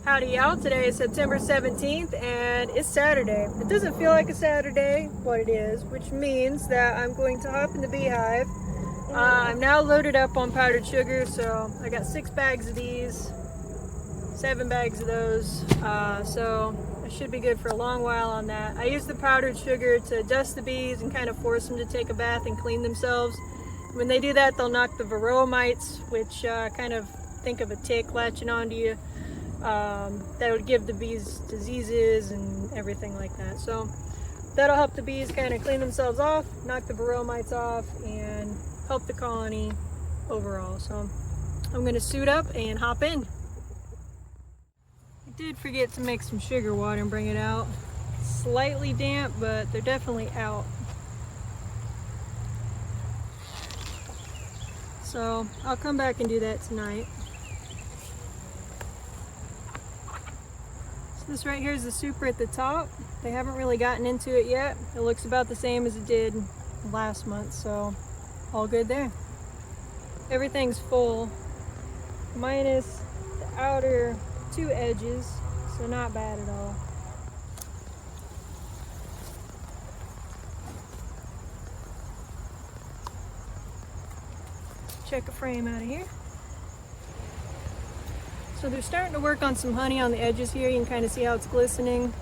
Howdy y'all, today is September 17th and it's Saturday. It doesn't feel like a Saturday, but it is, which means that I'm going to hop in the beehive. I'm now loaded up on powdered sugar, so I got 6 bags of these, 7 bags of those, so I should be good for a long while on that. I use the powdered sugar to dust the bees and kind of force them to take a bath and clean themselves. When they do that, they'll knock the varroa mites, which kind of think of a tick latching onto you. That would give the bees diseases and everything like that. So that'll help the bees kind of clean themselves off, knock the varroa mites off, and help the colony overall. So I'm going to suit up and hop in. I did forget to make some sugar water and bring it out. It's slightly damp, but they're definitely out. So I'll come back and do that tonight. This right here is the super at the top. They haven't really gotten into it yet. It looks about the same as it did last month, so all good there. Everything's full, minus the outer 2 edges, so not bad at all. Check a frame out of here. So they're starting to work on some honey on the edges here. You can kind of see how it's glistening.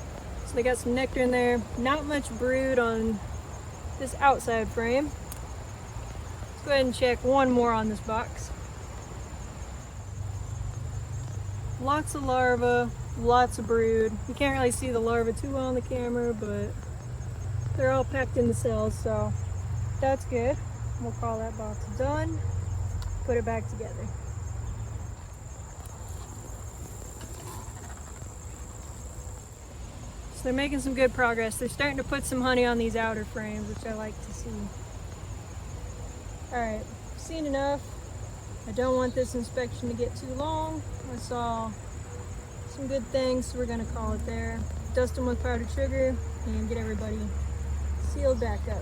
So they got some nectar in there. Not much brood on this outside frame. Let's go ahead and check one more on this box. Lots of larvae, lots of brood. You can't really see the larvae too well on the camera, but they're all packed in the cells, so that's good. We'll call that box done. Put it back together. So they're making some good progress. They're starting to put some honey on these outer frames, which I like to see. Alright, seen enough. I don't want this inspection to get too long. I saw some good things, so we're going to call it there. Dust them with powdered sugar and get everybody sealed back up.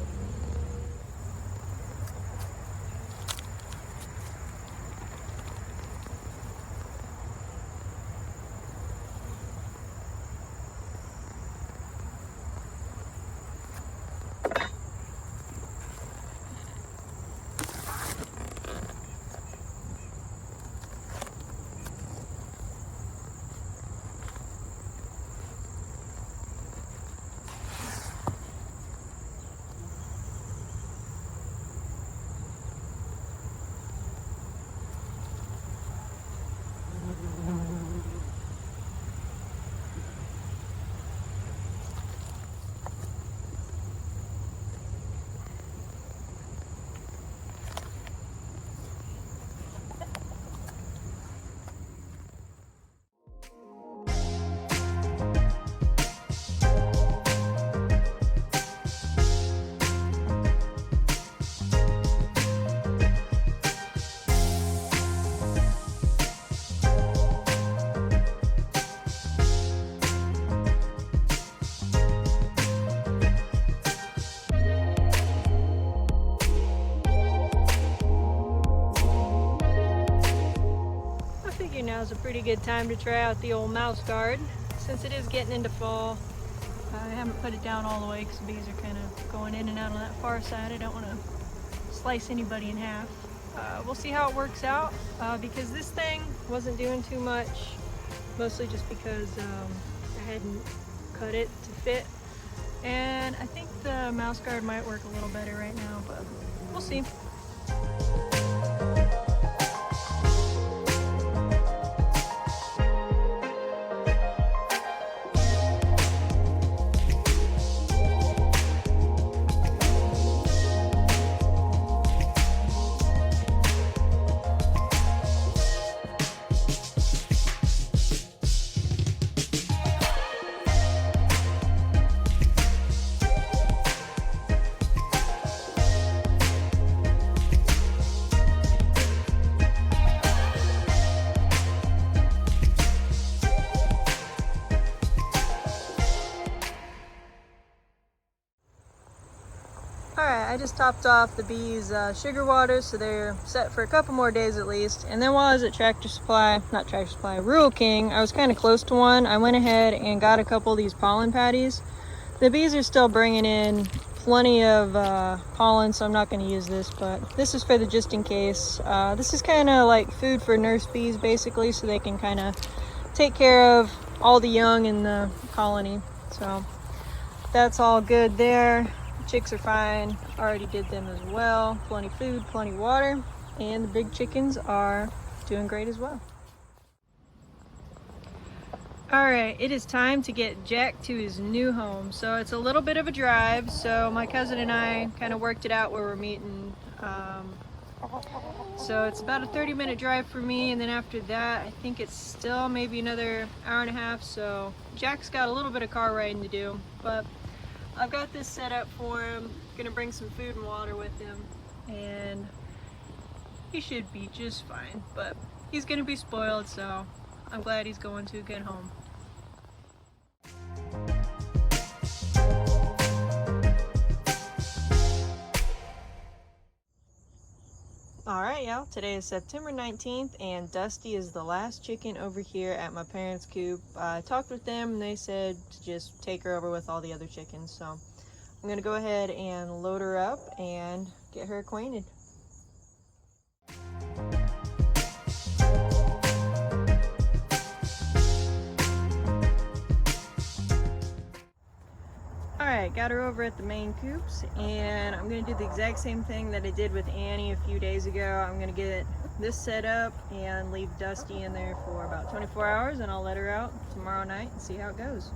Now's a pretty good time to try out the old mouse guard. Since it is getting into fall, I haven't put it down all the way because the bees are kind of going in and out on that far side. I don't want to slice anybody in half. We'll see how it works out because this thing wasn't doing too much, mostly just because I hadn't cut it to fit. And I think the mouse guard might work a little better right now, but we'll see. I just topped off the bees sugar water, so they're set for a couple more days at least. And then while I was at Rural King, I was kind of close to one. I went ahead and got a couple of these pollen patties. The bees are still bringing in plenty of pollen, so I'm not going to use this, but this is for the just in case. This is kind of like food for nurse bees basically, so they can kind of take care of all the young in the colony. So that's all good there. The chicks are fine. Already did them as well. Plenty food, plenty water, and the big chickens are doing great as well. Alright, it is time to get Jack to his new home. So it's a little bit of a drive, so my cousin and I kind of worked it out where we're meeting. So it's about a 30-minute drive for me, and then after that I think it's still maybe another hour and a half, so Jack's got a little bit of car riding to do, but I've got this set up for him. Gonna bring some food and water with him, and he should be just fine, but he's gonna be spoiled, so I'm glad he's going to a good home. Alright y'all, today is September 19th and Dusty is the last chicken over here at my parents' coop. I talked with them and they said to just take her over with all the other chickens, so I'm going to go ahead and load her up and get her acquainted. Alright, got her over at the main coops, and I'm going to do the exact same thing that I did with Annie a few days ago. I'm going to get this set up and leave Dusty in there for about 24 hours, and I'll let her out tomorrow night and see how it goes.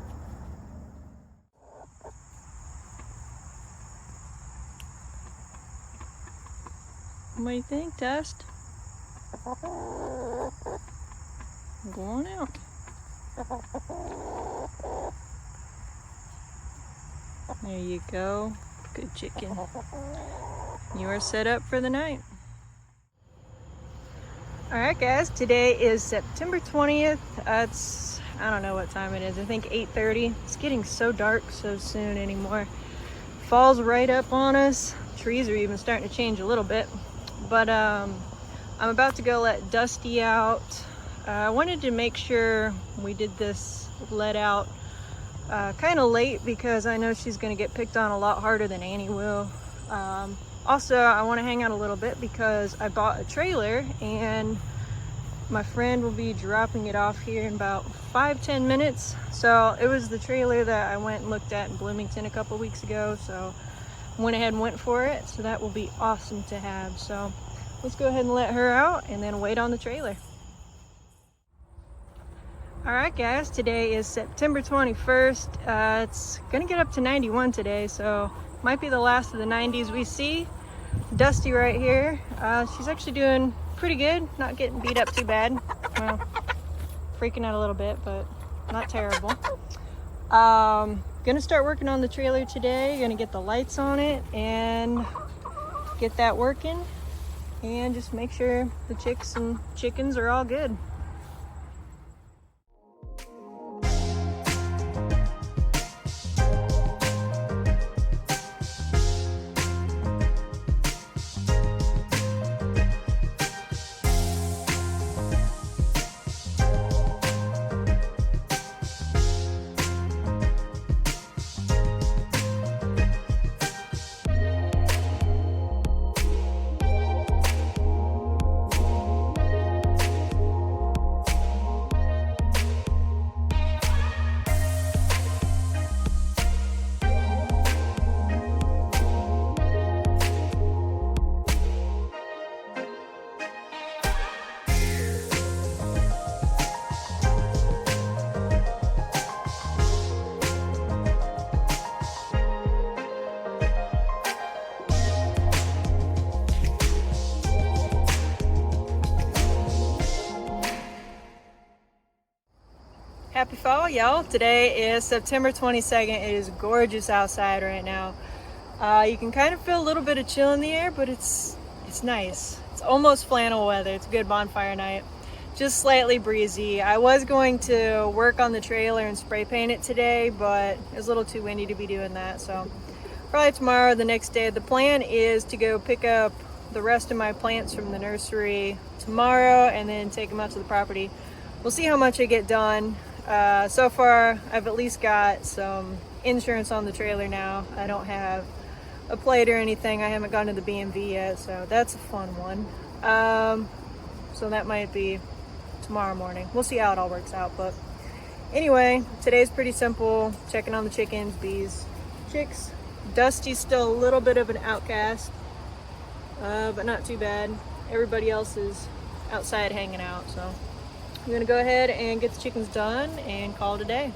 What do you think, Dust? Go on out. There you go. Good chicken. You are set up for the night. Alright guys, today is September 20th. I don't know what time it is. I think 8:30. It's getting so dark so soon anymore. Fall's right up on us. Trees are even starting to change a little bit. But I'm about to go let Dusty out. I wanted to make sure we did this let out kind of late because I know she's going to get picked on a lot harder than Annie will. Also, I want to hang out a little bit because I bought a trailer and my friend will be dropping it off here in about 5-10 minutes. So it was the trailer that I went and looked at in Bloomington a couple weeks ago, so I went ahead and went for it. So that will be awesome to have. So let's go ahead and let her out and then wait on the trailer. Alright guys, today is September 21st. It's gonna get up to 91 today, so might be the last of the 90s we see. Dusty right here. She's actually doing pretty good, not getting beat up too bad. Well, freaking out a little bit, but not terrible. Gonna start working on the trailer today. Gonna get the lights on it and get that working, and just make sure the chicks and chickens are all good. Happy fall, y'all. Today is September 22nd. It is gorgeous outside right now. You can kind of feel a little bit of chill in the air, but it's nice. It's almost flannel weather. It's a good bonfire night. Just slightly breezy. I was going to work on the trailer and spray paint it today, but it was a little too windy to be doing that, so probably tomorrow, the next day. The plan is to go pick up the rest of my plants from the nursery tomorrow and then take them out to the property. We'll see how much I get done. So far, I've at least got some insurance on the trailer now. I don't have a plate or anything. I haven't gone to the BMV yet, so that's a fun one. So that might be tomorrow morning. We'll see how it all works out. But anyway, today's pretty simple. Checking on the chickens, bees, chicks. Dusty's still a little bit of an outcast, but not too bad. Everybody else is outside hanging out, so I'm gonna go ahead and get the chickens done and call it a day.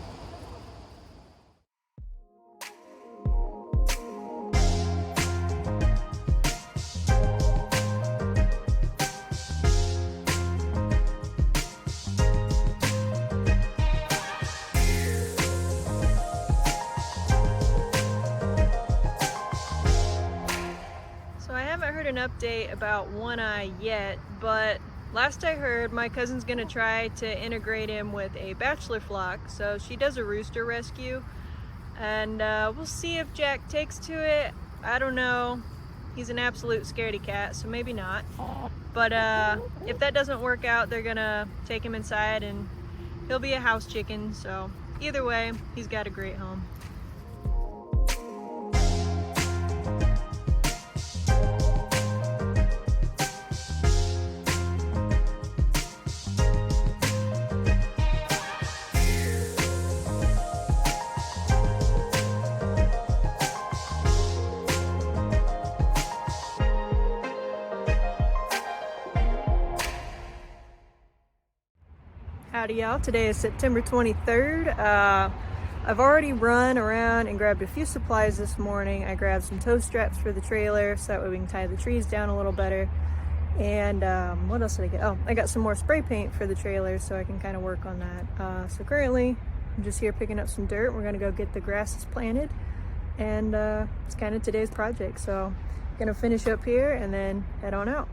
An update about One Eye yet, but last I heard, my cousin's gonna try to integrate him with a bachelor flock. So she does a rooster rescue, and we'll see if Jack takes to it. I don't know. He's an absolute scaredy cat, so maybe not. But if that doesn't work out, they're gonna take him inside and he'll be a house chicken. So either way, he's got a great home. Howdy y'all, today is September 23rd. I've already run around and grabbed a few supplies this morning. I grabbed some tow straps for the trailer so that way we can tie the trees down a little better. And what else did I get? Oh, I got some more spray paint for the trailer so I can kind of work on that. So currently I'm just here picking up some dirt. We're gonna go get the grasses planted, and it's kind of today's project. So I'm gonna finish up here and then head on out.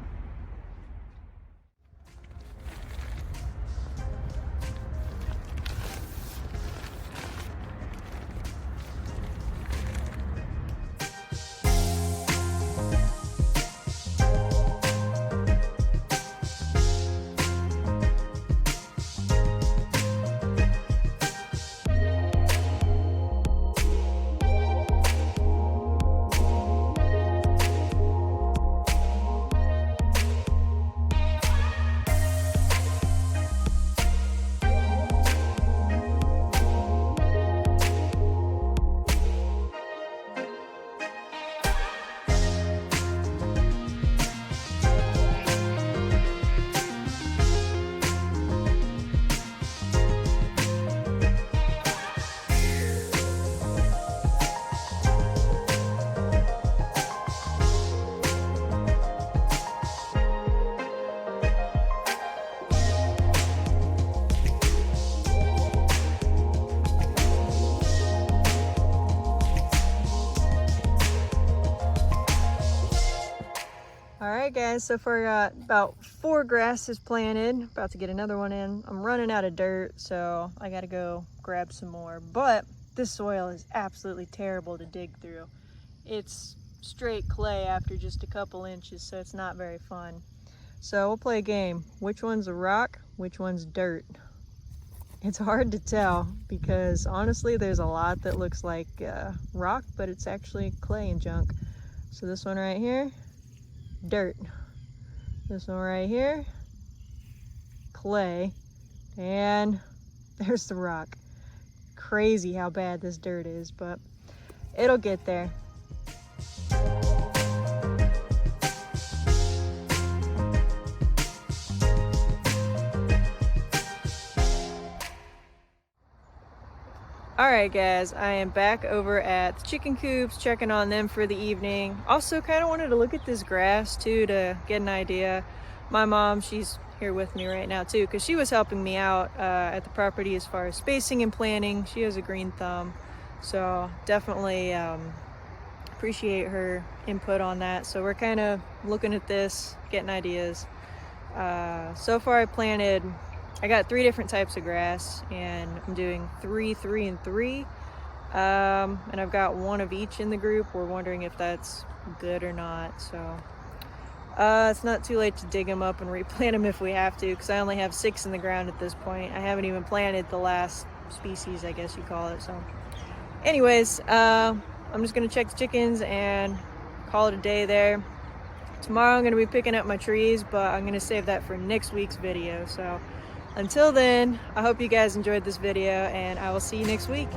Alright guys, so far I got about 4 grasses planted, about to get another one in. I'm running out of dirt, so I gotta go grab some more. But this soil is absolutely terrible to dig through. It's straight clay after just a couple inches, so it's not very fun. So we'll play a game. Which one's a rock, which one's dirt? It's hard to tell because honestly there's a lot that looks like rock, but it's actually clay and junk. So this one right here, dirt. This one right here, clay, and there's the rock. Crazy how bad this dirt is, but it'll get there. Alright guys, I am back over at the chicken coops, checking on them for the evening. Also kind of wanted to look at this grass too to get an idea. My mom, she's here with me right now too, because she was helping me out at the property as far as spacing and planning. She has a green thumb, so definitely appreciate her input on that. So we're kind of looking at this, getting ideas. So far I got 3 different types of grass, and I'm doing 3, 3, and 3. And I've got one of each in the group. We're wondering if that's good or not. So it's not too late to dig them up and replant them if we have to, because I only have 6 in the ground at this point. I haven't even planted the last species, I guess you call it. So anyways, I'm just gonna check the chickens and call it a day there. Tomorrow I'm gonna be picking up my trees, but I'm gonna save that for next week's video. So until then, I hope you guys enjoyed this video, and I will see you next week.